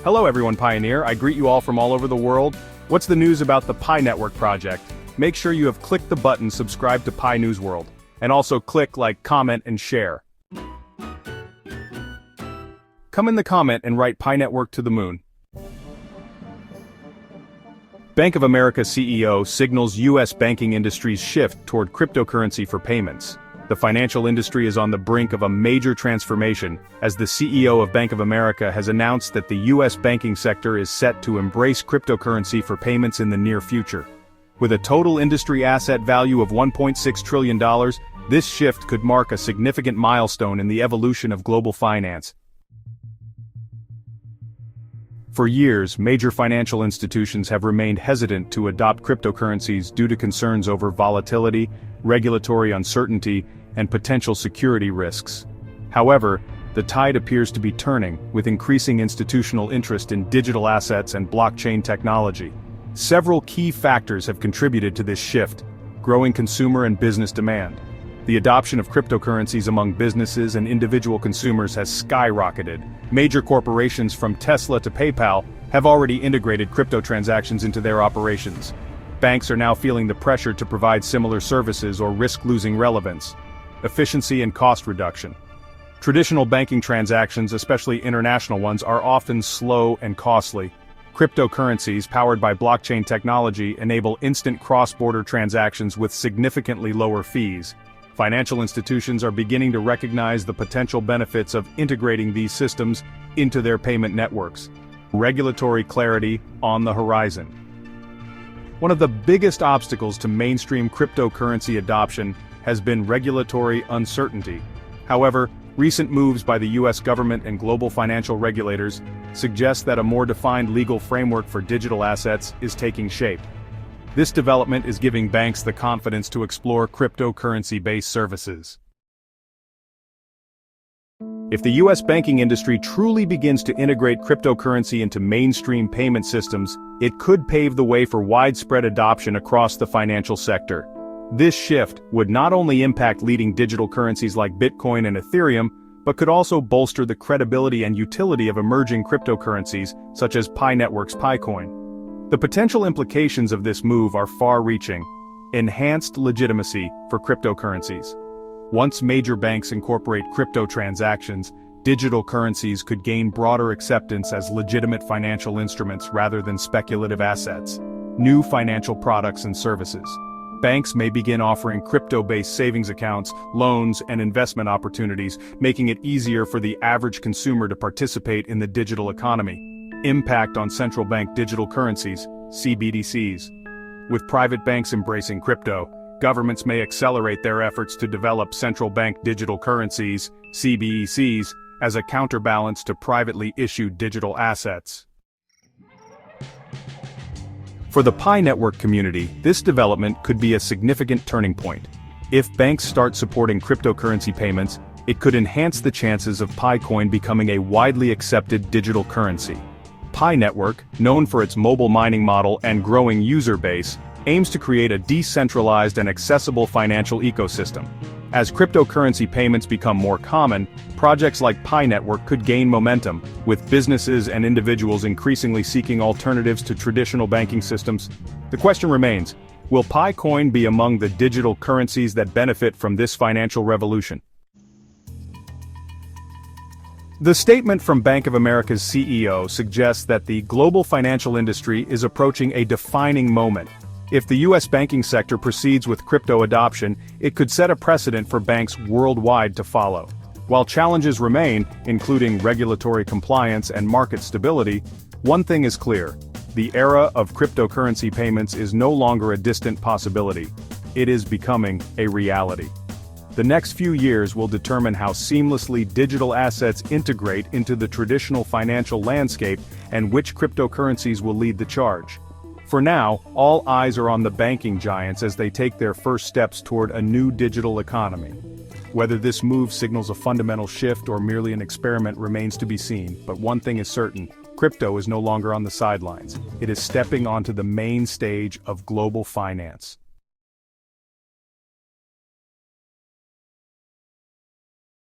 Hello everyone Pioneer, I greet you all from all over the world. What's the news about the PiNetwork project? Make sure you have clicked the button subscribe to Pi News World. And also click like, comment and share. Come in the comment and write PiNetwork to the moon. Bank of America CEO signals U.S. banking industry's shift toward cryptocurrency for payments. The financial industry is on the brink of a major transformation, as the CEO of Bank of America has announced that the U.S. banking sector is set to embrace cryptocurrency for payments in the near future. With a total industry asset value of $1.6 trillion, this shift could mark a significant milestone in the evolution of global finance. For years, major financial institutions have remained hesitant to adopt cryptocurrencies due to concerns over volatility, regulatory uncertainty, and potential security risks. However, the tide appears to be turning, with increasing institutional interest in digital assets and blockchain technology. Several key factors have contributed to this shift: growing consumer and business demand. The adoption of cryptocurrencies among businesses and individual consumers has skyrocketed. Major corporations from Tesla to PayPal have already integrated crypto transactions into their operations. Banks are now feeling the pressure to provide similar services or risk losing relevance. Efficiency and cost reduction. Traditional banking transactions, especially international ones, are often slow and costly. Cryptocurrencies powered by blockchain technology enable instant cross-border transactions with significantly lower fees. Financial institutions are beginning to recognize the potential benefits of integrating these systems into their payment networks. Regulatory clarity on the horizon. One of the biggest obstacles to mainstream cryptocurrency adoption has been regulatory uncertainty. However, recent moves by the U.S. government and global financial regulators suggest that a more defined legal framework for digital assets is taking shape. This development is giving banks the confidence to explore cryptocurrency-based services. If the U.S. banking industry truly begins to integrate cryptocurrency into mainstream payment systems, it could pave the way for widespread adoption across the financial sector. This shift would not only impact leading digital currencies like Bitcoin and Ethereum, but could also bolster the credibility and utility of emerging cryptocurrencies, such as PiNetwork's PiCoin. The potential implications of this move are far-reaching. Enhanced legitimacy for cryptocurrencies. Once major banks incorporate crypto transactions, digital currencies could gain broader acceptance as legitimate financial instruments rather than speculative assets. New financial products and services. Banks may begin offering crypto-based savings accounts, loans, and investment opportunities, making it easier for the average consumer to participate in the digital economy. Impact on central bank digital currencies, CBDCs. With private banks embracing crypto, governments may accelerate their efforts to develop central bank digital currencies, CBDCs, as a counterbalance to privately issued digital assets. For the PiNetwork community, this development could be a significant turning point. If banks start supporting cryptocurrency payments, it could enhance the chances of PiCoin becoming a widely accepted digital currency. PiNetwork, known for its mobile mining model and growing user base, aims to create a decentralized and accessible financial ecosystem. As cryptocurrency payments become more common, projects like PiNetwork could gain momentum, with businesses and individuals increasingly seeking alternatives to traditional banking systems. The question remains, will PiCoin be among the digital currencies that benefit from this financial revolution? The statement from Bank of America's CEO suggests that the global financial industry is approaching a defining moment. If the U.S. banking sector proceeds with crypto adoption, it could set a precedent for banks worldwide to follow. While challenges remain, including regulatory compliance and market stability, one thing is clear: the era of cryptocurrency payments is no longer a distant possibility. It is becoming a reality. The next few years will determine how seamlessly digital assets integrate into the traditional financial landscape and which cryptocurrencies will lead the charge. For now, all eyes are on the banking giants as they take their first steps toward a new digital economy. Whether this move signals a fundamental shift or merely an experiment remains to be seen, but one thing is certain: crypto is no longer on the sidelines. It is stepping onto the main stage of global finance.